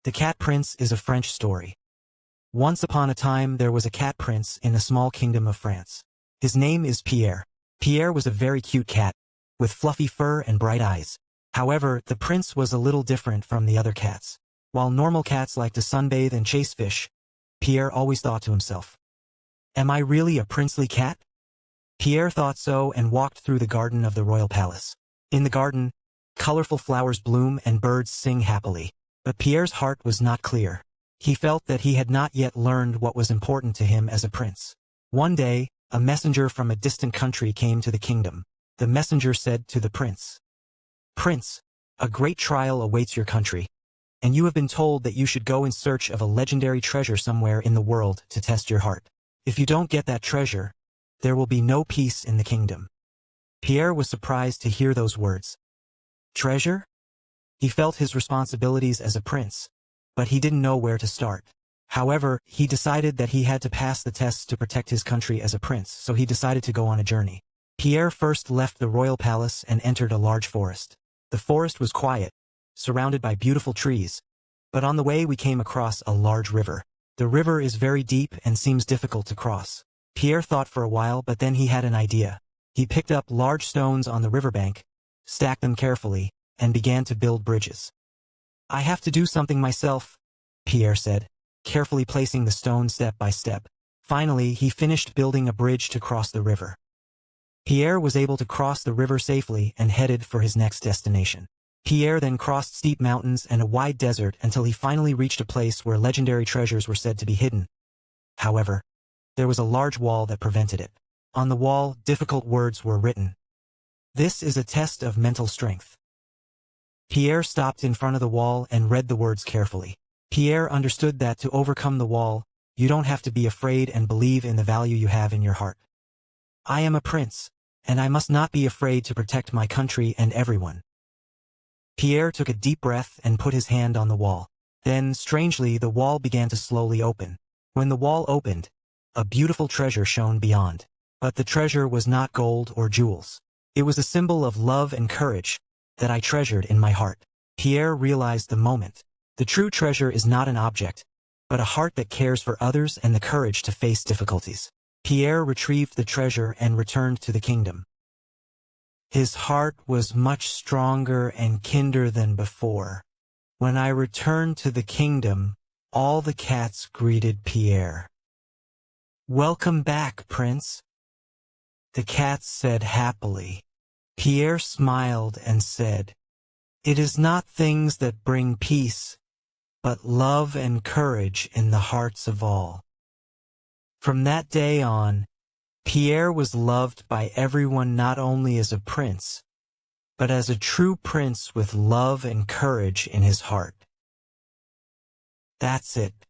The Cat Prince is a French story. Once upon a time there was a cat prince in a small kingdom of France. His name is Pierre. Pierre was a very cute cat, with fluffy fur and bright eyes. However, the prince was a little different from the other cats. While normal cats like to sunbathe and chase fish, Pierre always thought to himself, "Am I really a princely cat?" Pierre thought so and walked through the garden of the royal palace. In the garden, colorful flowers bloom and birds sing happily. But Pierre's heart was not clear. He felt that he had not yet learned what was important to him as a prince. One day, a messenger from a distant country came to the kingdom. The messenger said to the prince, "Prince, a great trial awaits your country, and you have been told that you should go in search of a legendary treasure somewhere in the world to test your heart. If you don't get that treasure, there will be no peace in the kingdom." Pierre was surprised to hear those words. Treasure? He felt his responsibilities as a prince, but he didn't know where to start. However, he decided that he had to pass the tests to protect his country as a prince, so he decided to go on a journey. Pierre first left the royal palace and entered a large forest. The forest was quiet, surrounded by beautiful trees, but on the way we came across a large river. The river is very deep and seems difficult to cross. Pierre thought for a while, but then he had an idea. He picked up large stones on the riverbank, stacked them carefully, and began to build bridges. "I have to do something myself," Pierre said, carefully placing the stone step by step. Finally, he finished building a bridge to cross the river. Pierre was able to cross the river safely and headed for his next destination. Pierre then crossed steep mountains and a wide desert until he finally reached a place where legendary treasures were said to be hidden. However, there was a large wall that prevented it. On the wall, difficult words were written. "This is a test of mental strength." Pierre stopped in front of the wall and read the words carefully. Pierre understood that to overcome the wall, you don't have to be afraid and believe in the value you have in your heart. "I am a prince, and I must not be afraid to protect my country and everyone." Pierre took a deep breath and put his hand on the wall. Then, strangely, the wall began to slowly open. When the wall opened, a beautiful treasure shone beyond. But the treasure was not gold or jewels. It was a symbol of love and courage that I treasured in my heart. Pierre realized the moment. The true treasure is not an object, but a heart that cares for others and the courage to face difficulties. Pierre retrieved the treasure and returned to the kingdom. His heart was much stronger and kinder than before. When I returned to the kingdom, all the cats greeted Pierre. "Welcome back, Prince," the cats said happily. Pierre smiled and said, "It is not things that bring peace, but love and courage in the hearts of all." From that day on, Pierre was loved by everyone not only as a prince, but as a true prince with love and courage in his heart. That's it.